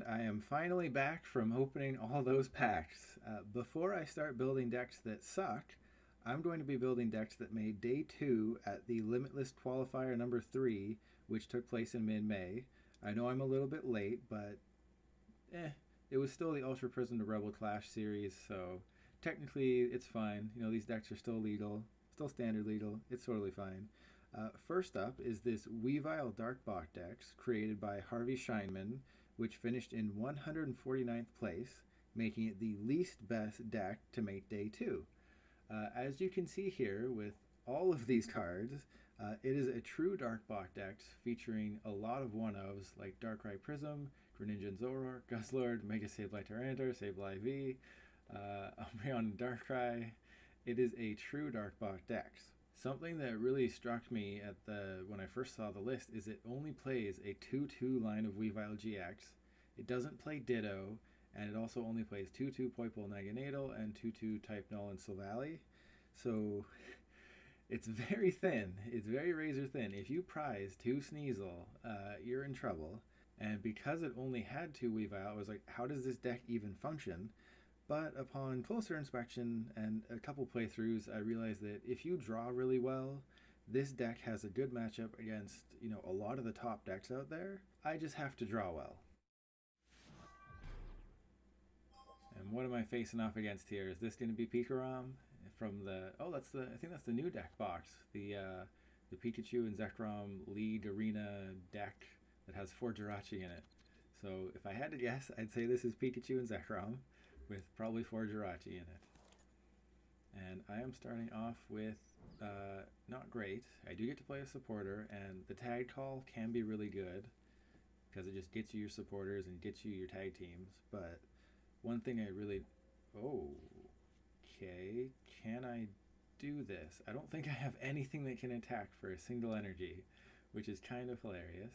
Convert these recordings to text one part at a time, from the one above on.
I am finally back from opening all those packs. Before I start building decks that suck, I'm going to be building decks that made day 2 at the Limitless qualifier number 3, which took place in mid-May. I know I'm a little bit late, but it was still the Ultra Prism to Rebel Clash series, so technically it's fine. You know, these decks are still legal, still standard legal. It's totally fine. First up is this Weavile Darkbot decks created by Harvey Scheinman, which finished in 149th place, making it the least best deck to make day 2. As you can see here with all of these cards, it is a true Darkbot deck featuring a lot of one-ofs like Darkrai Prism, Greninja Zoroark, Guzzlord, Mega Sableye Tyranitar, Sableye V, Umbreon Darkrai. It is a true Darkbot deck. Something that really struck me when I first saw the list is it only plays a 2-2 line of Weavile GX. It doesn't play Ditto, and it also only plays 2-2 Poipole Naganadel and 2-2 Type Null and Silvally. So it's very thin. It's very razor thin. If you prize 2 Sneasel, you're in trouble. And because it only had 2 Weavile, I was like, how does this deck even function? But upon closer inspection and a couple playthroughs, I realized that if you draw really well, this deck has a good matchup against, a lot of the top decks out there. I just have to draw well. And what am I facing off against here? Is this going to be Pikarom from I think that's the new deck box. The Pikachu and Zekrom League Arena deck that has 4 Jirachi in it. So if I had to guess, I'd say this is Pikachu and Zekrom, with probably 4 Jirachi in it. And I am starting off with not great. I do get to play a supporter, and the tag call can be really good because it just gets you your supporters and gets you your tag teams. But one thing I really... Okay, can I do this? I don't think I have anything that can attack for a single energy, which is kind of hilarious.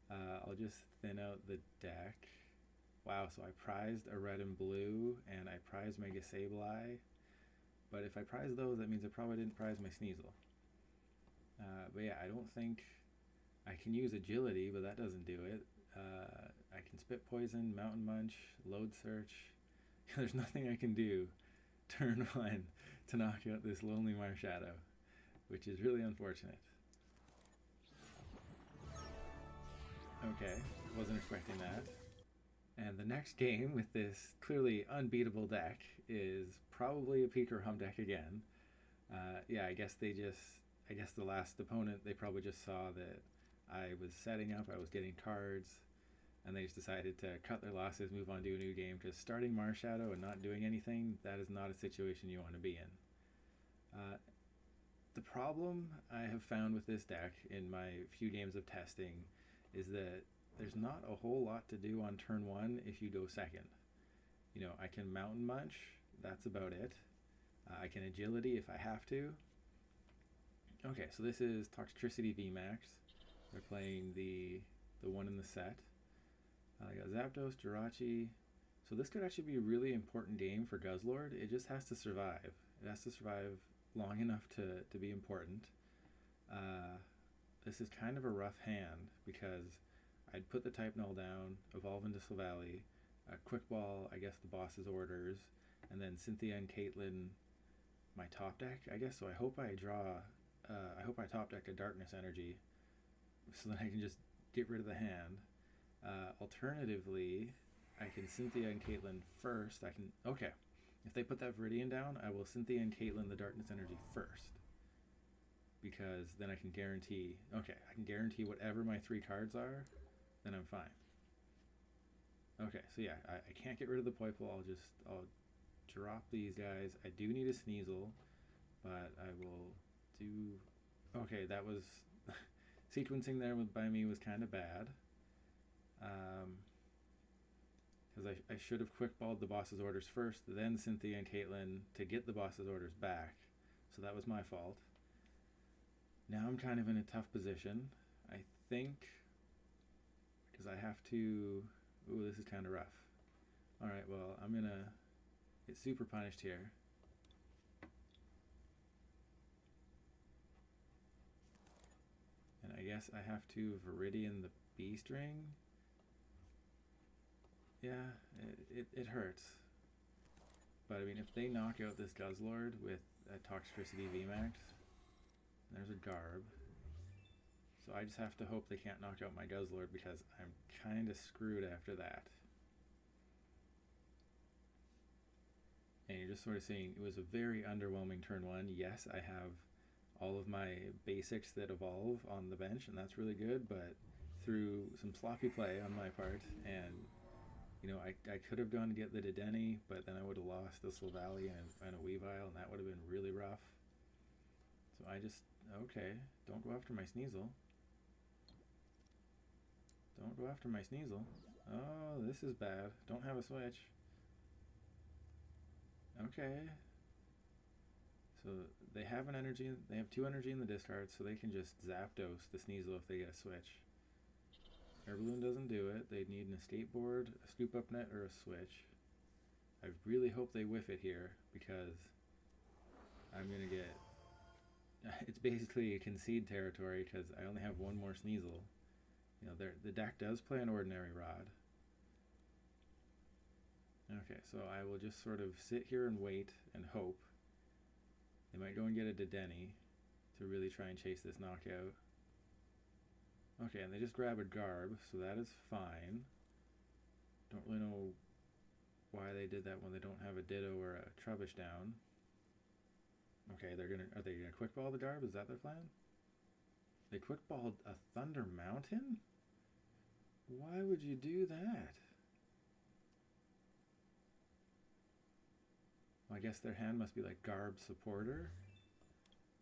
I'll just thin out the deck. Wow, so I prized a red and blue, and I prized Mega Sableye. But if I prize those, that means I probably didn't prize my Sneasel. But yeah, I don't think I can use Agility, but that doesn't do it. I can Spit Poison, Mountain Munch, Load Search. There's nothing I can do turn 1 to knock out this Lonely Marshadow, which is really unfortunate. Okay, wasn't expecting that. And the next game with this clearly unbeatable deck is probably a Pikarom deck again. Yeah, I guess the last opponent, they probably just saw that I was setting up, I was getting cards, and they just decided to cut their losses, move on to a new game. Just starting Marshadow and not doing anything, that is not a situation you want to be in. The problem I have found with this deck in my few games of testing is that there's not a whole lot to do on turn 1 if you go second. I can Mountain Munch, that's about it. I can Agility if I have to. Okay, so this is Toxtricity VMAX. They're playing the one in the set. I got Zapdos, Jirachi. So this could actually be a really important game for Guzzlord. It just has to survive. It has to survive long enough to be important. This is kind of a rough hand because I'd put the Type Null down, evolve into Silvally, Quick Ball, I guess the boss's orders, and then Cynthia and Caitlyn, my top deck, I guess. So I hope I top deck a Darkness Energy so that I can just get rid of the hand. Alternatively, I can Cynthia and Caitlyn first. Okay, if they put that Viridian down, I will Cynthia and Caitlyn the Darkness Energy first. Because then I can guarantee whatever my 3 cards are, then I'm fine. Okay, so yeah, I can't get rid of the Poipole. I'll drop these guys. I do need a Sneasel, but I will do... Okay, that was... sequencing there by me was kind of bad. Because I should have quick-balled the boss's orders first, then Cynthia and Caitlyn to get the boss's orders back. So that was my fault. Now I'm kind of in a tough position, I think, because I have to... Ooh, this is kind of rough. Alright, well, I'm going to get super punished here. And I guess I have to Viridian the B-String. Yeah, it hurts. But I mean, if they knock out this Guzzlord with a Toxtricity VMAX, there's a Garb. So I just have to hope they can't knock out my Guzzlord because I'm kind of screwed after that. And you're just sort of seeing it was a very underwhelming turn one. Yes, I have all of my basics that evolve on the bench, and that's really good, but through some sloppy play on my part, and you know, I could have gone to get the Dedenne, but then I would have lost the Silvally and a Weavile, and that would have been really rough. So I just, okay, don't go after my Sneasel. Don't go after my Sneasel. Oh, this is bad. Don't have a switch. Okay. So they have an energy, they have 2 energy in the discard, so they can just Zapdos the Sneasel if they get a switch. Air Balloon doesn't do it. They need an escape board, a scoop up net, or a switch. I really hope they whiff it here because I'm going to get... It's basically a concede territory because I only have one more Sneasel. You know, the deck does play an Ordinary Rod. Okay, so I will just sort of sit here and wait and hope. They might go and get a Dedenne to really try and chase this knockout. Okay, and they just grab a Garb, so that is fine. Don't really know why they did that when they don't have a Ditto or a Trubbish down. Okay, are they gonna quick ball the Garb? Is that their plan? They quick balled a Thunder Mountain? Why would you do that? Well, I guess their hand must be like Garb Supporter.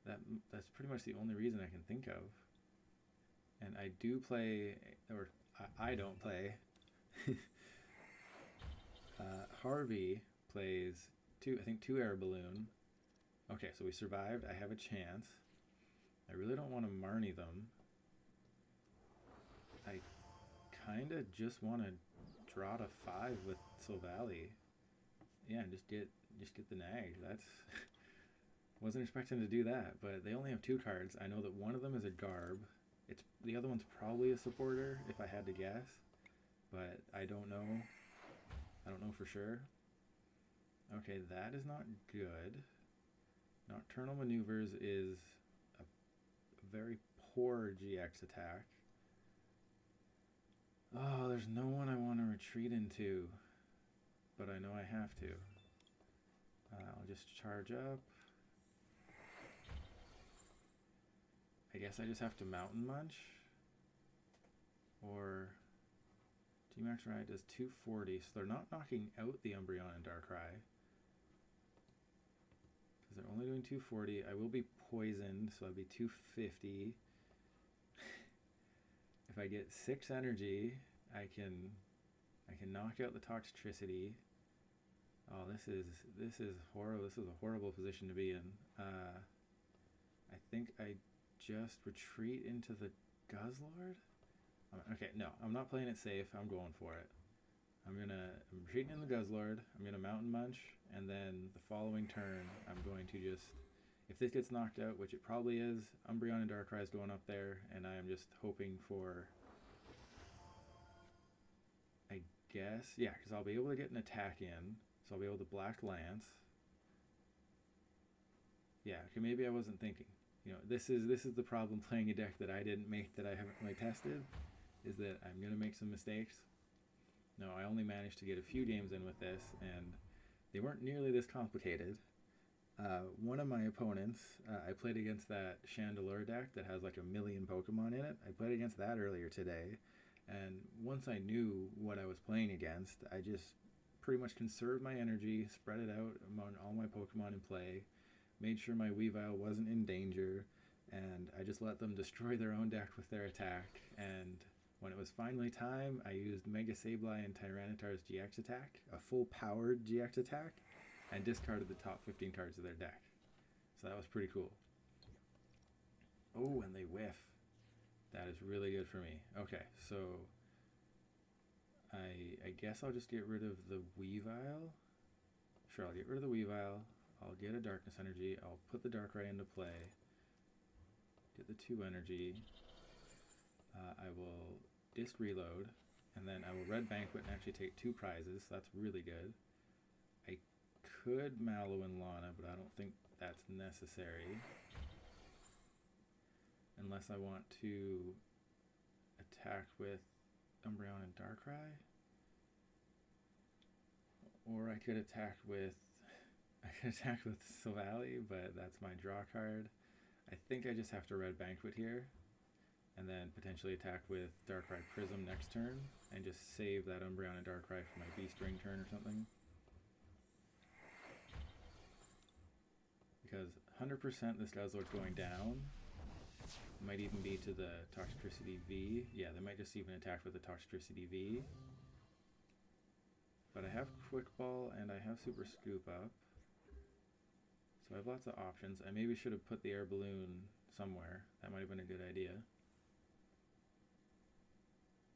That's pretty much the only reason I can think of. And I do play, or I don't play. Harvey plays I think two Air Balloon. Okay, so we survived. I have a chance. I really don't want to Marnie them. I kind of just want to draw to 5 with Silvally. Yeah, and just get the nag. That's wasn't expecting to do that, but they only have 2 cards. I know that one of them is a Garb. The other one's probably a supporter if I had to guess, but I don't know. I don't know for sure. Okay, that is not good. Nocturnal Maneuvers is a very poor GX attack. Oh, there's no one I want to retreat into, but I know I have to. I'll just charge up. I guess I just have to Mountain Munch. Or G-Max Ride does 240, so they're not knocking out the Umbreon and Darkrai. Because they're only doing 240. I will be poisoned, so I'll be 250. If I get 6 energy, I can knock out the Toxtricity. Oh, this is horrible. This is a horrible position to be in. I think I just retreat into the Guzzlord. Okay, no, I'm not playing it safe. I'm going for it. I'm retreating in the Guzzlord. I'm gonna Mountain Munch, and then the following turn, I'm going to just, if this gets knocked out, which it probably is, Umbreon and Darkrai is going up there, and I am just hoping for, I guess, yeah, because I'll be able to get an attack in, so I'll be able to Black Lance. Yeah, okay, maybe I wasn't thinking. You know, this is the problem playing a deck that I didn't make, that I haven't really tested, is that I'm going to make some mistakes. No, I only managed to get a few games in with this, and they weren't nearly this complicated. One of my opponents, I played against that Chandelure deck that has like 1 million Pokemon in it. I played against that earlier today, and once I knew what I was playing against, I just pretty much conserved my energy, spread it out among all my Pokemon in play, made sure my Weavile wasn't in danger, and I just let them destroy their own deck with their attack. And when it was finally time, I used Mega Sableye and Tyranitar's GX attack, a full powered GX attack, and discarded the top 15 cards of their deck. So that was pretty cool. Oh, and they whiff. That is really good for me. Okay, so I guess I'll just get rid of the Weavile. Sure, I'll get rid of the Weavile. I'll get a Darkness Energy. I'll put the Darkrai into play. Get the 2 energy. I will disc reload, And then I will Red Banquet and actually take 2 prizes. So that's really good. I could Mallow and Lana, but I don't think that's necessary. Unless I want to attack with Umbreon and Darkrai. Or I could attack with Silvally, but that's my draw card. I think I just have to Red Banquet here, and then potentially attack with Darkrai Prism next turn, and just save that Umbreon and Darkrai for my Beast Ring turn or something. Because 100% this Guzzlord's going down. It might even be to the Toxtricity V. Yeah, they might just even attack with the Toxtricity V. But I have Quick Ball and I have Super Scoop up. So I have lots of options. I maybe should have put the Air Balloon somewhere. That might have been a good idea.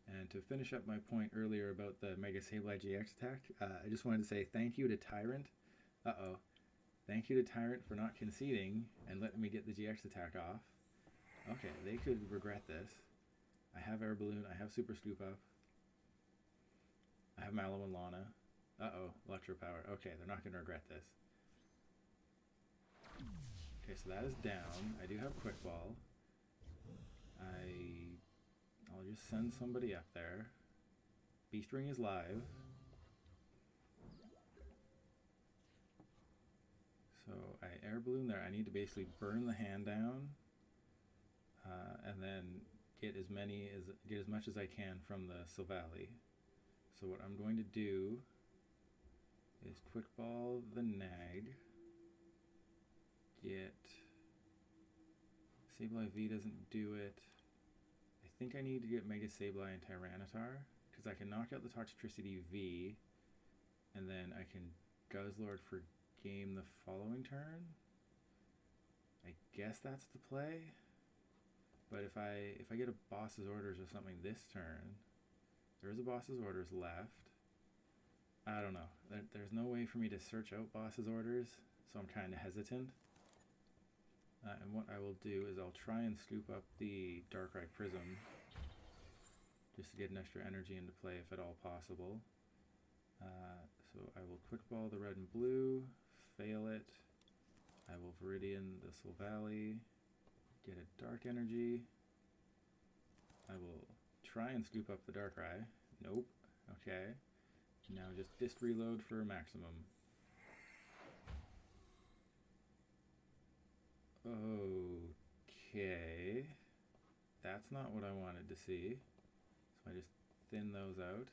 And to finish up my point earlier about the Mega Sableye GX attack, I just wanted to say thank you to Tyrant. Uh-oh. Thank you to Tyrant for not conceding and letting me get the GX attack off. Okay, they could regret this. I have Air Balloon, I have Super Scoop up. I have Mallow and Lana. Uh-oh, Electro Power. Okay, they're not going to regret this. Okay, so that is down. I do have Quick Ball. I'll just send somebody up there. Beast Ring is live. So I Air Balloon there. I need to basically burn the hand down, and then get as much as I can from the Silvally. So what I'm going to do is Quick Ball the Nag. Get Sableye V doesn't do it. I think I need to get Mega Sableye and Tyranitar, because I can knock out the Toxtricity V, and then I can Guzzlord for game the following turn. I guess that's the play. But if I get a Boss's Orders or something this turn, there is a Boss's Orders left. I don't know. There's no way for me to search out Boss's Orders, so I'm kind of hesitant. And what I will do is I'll try and scoop up the Darkrai Prism just to get an extra energy into play if at all possible. So I will Quick Ball the red and blue, fail it. I will Viridian the Silvally, get a Dark Energy. I will try and scoop up the Darkrai. Nope. Okay. Now just Dist Reload for maximum. Okay. That's not what I wanted to see. So I just thin those out.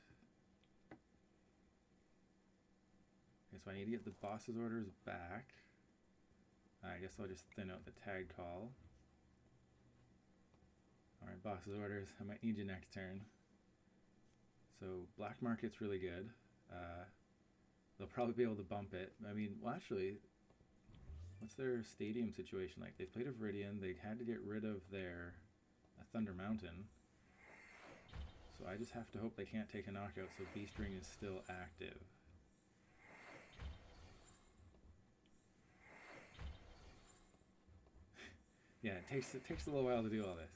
Okay, so I need to get the Boss's Orders back. I guess I'll just thin out the Tag Call. Alright, Boss's Orders. I might need you next turn. So Black Market's really good. They'll probably be able to bump it. I mean, well, actually, what's their stadium situation like? They've played a Viridian. They had to get rid of their Thunder Mountain. So I just have to hope they can't take a knockout so Beast Ring is still active. Yeah, it takes a little while to do all this.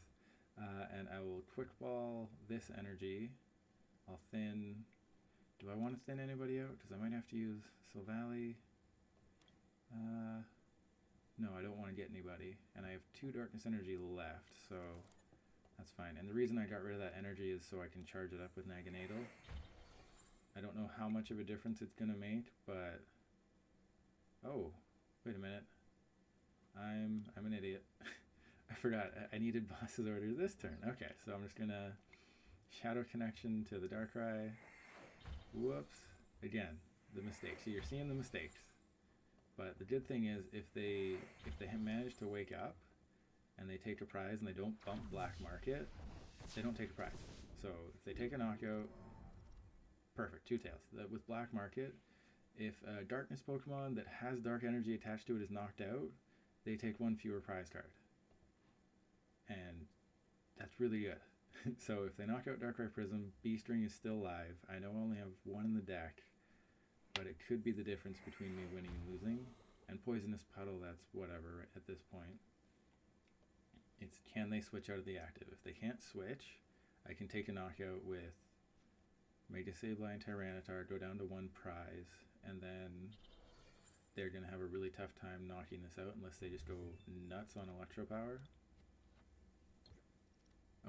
And I will Quick Ball this energy. I'll thin... Do I want to thin anybody out? Because I might have to use Silvally. No, I don't want to get anybody. And I have 2 Darkness Energy left, so that's fine. And the reason I got rid of that energy is so I can charge it up with Naganadel. I don't know how much of a difference it's going to make, but... Oh, wait a minute. I'm an idiot. I forgot. I needed Boss's Orders this turn. Okay, so I'm just going to Shadow Connection to the Darkrai. Whoops. Again, the mistakes. So you're seeing the mistakes. But the good thing is, if they manage to wake up and they take a prize and they don't bump Black Market, they don't take a prize. So if they take a knockout, perfect, 2 tails. With Black Market, if a Darkness Pokemon that has Dark Energy attached to it is knocked out, they take 1 fewer prize card. And that's really good. So if they knock out Darkrai Prism, Beast Ring is still live. I know I only have 1 in the deck, but it could be the difference between me winning and losing. And Poisonous Puddle, that's whatever at this point. It's can they switch out of the active? If they can't switch, I can take a knockout with Mega Sableye and Tyranitar go down to 1 prize, and then they're going to have a really tough time knocking this out unless they just go nuts on Electro Power.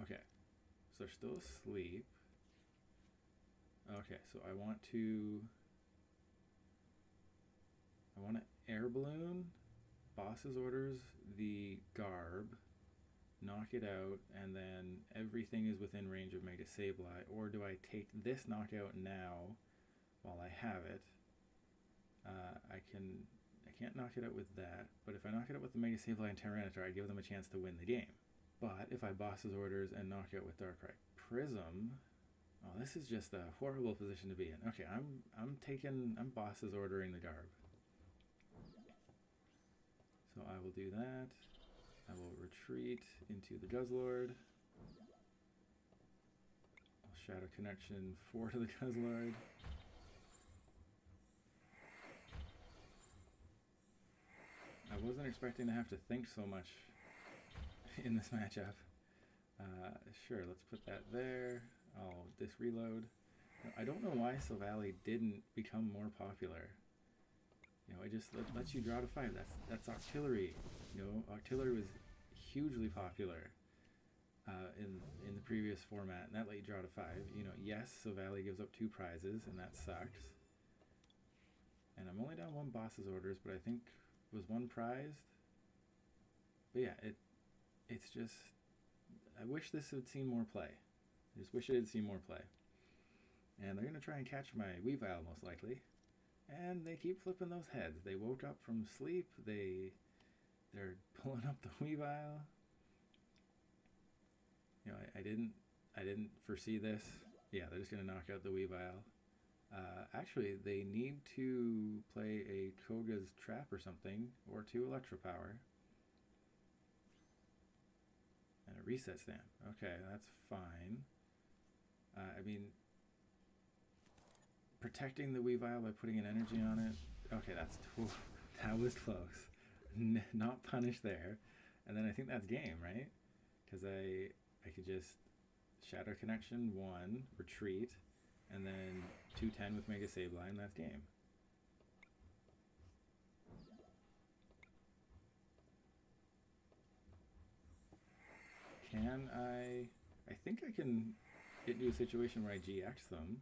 Okay, so they're still asleep. Okay, so I want to Air Balloon, Boss's Orders, the Garb, knock it out, and then everything is within range of Mega Sableye? Or do I take this knockout now while I have it? I can't knock it out with that, but if I knock it out with the Mega Sableye and Tyranitar, I give them a chance to win the game. But if I Boss's Orders and knock out with Darkrai Prism, oh, this is just a horrible position to be in. Okay, I'm Boss's Ordering the Garb. So I will do that. I will retreat into the Guzzlord. I'll Shadow Connection 4 to the Guzzlord. I wasn't expecting to have to think so much in this matchup. Sure, let's put that there. I'll reload. I don't know why Silvally didn't become more popular. You know, it just lets you draw to 5. That's Artillery. You know, Artillery was hugely popular in the previous format, and that let you draw to 5. You know, yes, Silvally gives up 2 prizes, and that sucks. And I'm only down 1 Boss's Orders, but I think was 1 prized. But yeah, it's just, I wish this had seen more play. I just wish it had seen more play. And they're going to try and catch my Weavile, most likely. And they keep flipping those heads. They woke up from sleep. They're pulling up the Weavile. You know, I didn't foresee this. Yeah, they're just going to knock out the Weavile. Actually, they need to play a Koga's Trap or something, or 2 Electro Power. And a Reset Stamp. Okay, that's fine. I mean, protecting the Weavile by putting an energy on it. Okay, that was close. Not punished there. And then I think that's game, right? Because I could just Shadow Connection 1, retreat, and then 2-10 with Mega Sableye, and that's game. Can I think I can get into a situation where I GX them.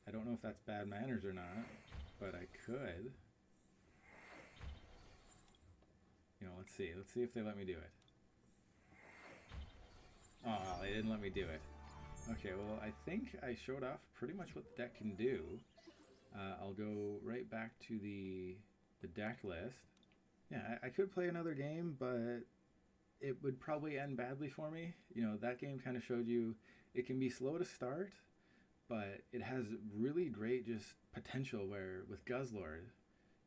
I don't know if that's bad manners or not, but I could. You know, let's see if they let me do it. Oh, they didn't let me do it. Okay, well, I think I showed off pretty much what the deck can do. I'll go right back to the deck list. Yeah, I could play another game, but it would probably end badly for me. You know, that game kind of showed you it can be slow to start, but it has really great just potential where with Guzzlord,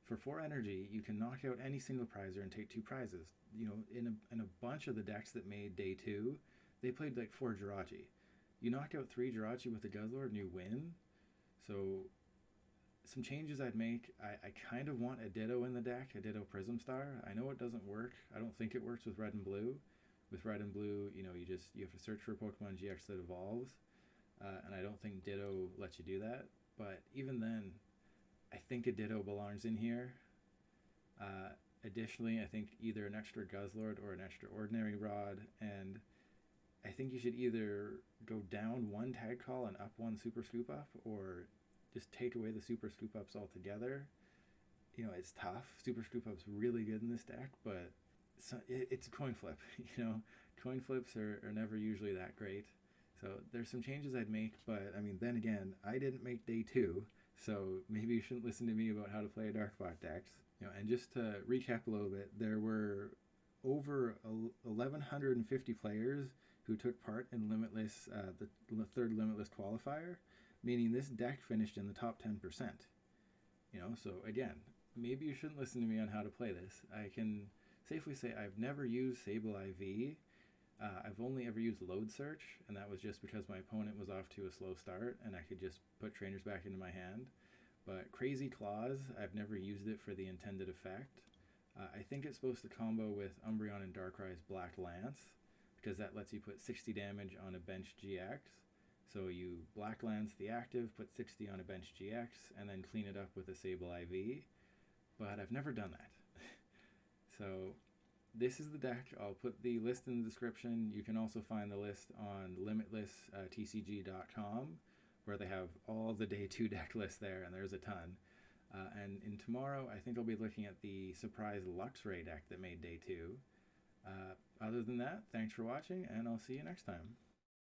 for 4 energy, you can knock out any single prizer and take 2 prizes. You know, in a bunch of the decks that made day 2, they played like 4 Jirachi. You knock out 3 Jirachi with the Guzzlord and you win. So some changes I'd make, I kind of want a Ditto in the deck, a Ditto Prism Star. I know it doesn't work. I don't think it works with Red and Blue. With Red and Blue, you know, you have to search for a Pokemon GX that evolves. And I don't think Ditto lets you do that. But even then, I think a Ditto belongs in here. Additionally, I think either an extra Guzzlord or an extra Ordinary Rod, and I think you should either go down 1 Tag Call and up 1 Super Scoop Up, or just take away the Super Scoop Ups altogether. You know, it's tough. Super Scoop Up's really good in this deck, but it's a coin flip. You know, coin flips are never usually that great. So there's some changes I'd make, but I mean, then again, I didn't make day 2, so maybe you shouldn't listen to me about how to play a Darkbot decks. You know, and just to recap a little bit, there were over 1,150 players who took part in Limitless, the 3rd Limitless qualifier, meaning this deck finished in the top 10%. You know, so again, maybe you shouldn't listen to me on how to play this. I can safely say I've never used Sableye V. I've only ever used Load Search, and that was just because my opponent was off to a slow start, and I could just put trainers back into my hand. But Crazy Claws, I've never used it for the intended effect. I think it's supposed to combo with Umbreon and Darkrai's Black Lance, because that lets you put 60 damage on a bench GX. So you black lance the active, put 60 on a bench GX, and then clean it up with a Sable IV. But I've never done that. So this is the deck. I'll put the list in the description. You can also find the list on limitlesstcg.com, where they have all the day 2 deck lists there, and there's a ton. And in tomorrow, I think I'll be looking at the surprise Luxray deck that made day 2. Other than that, thanks for watching, and I'll see you next time.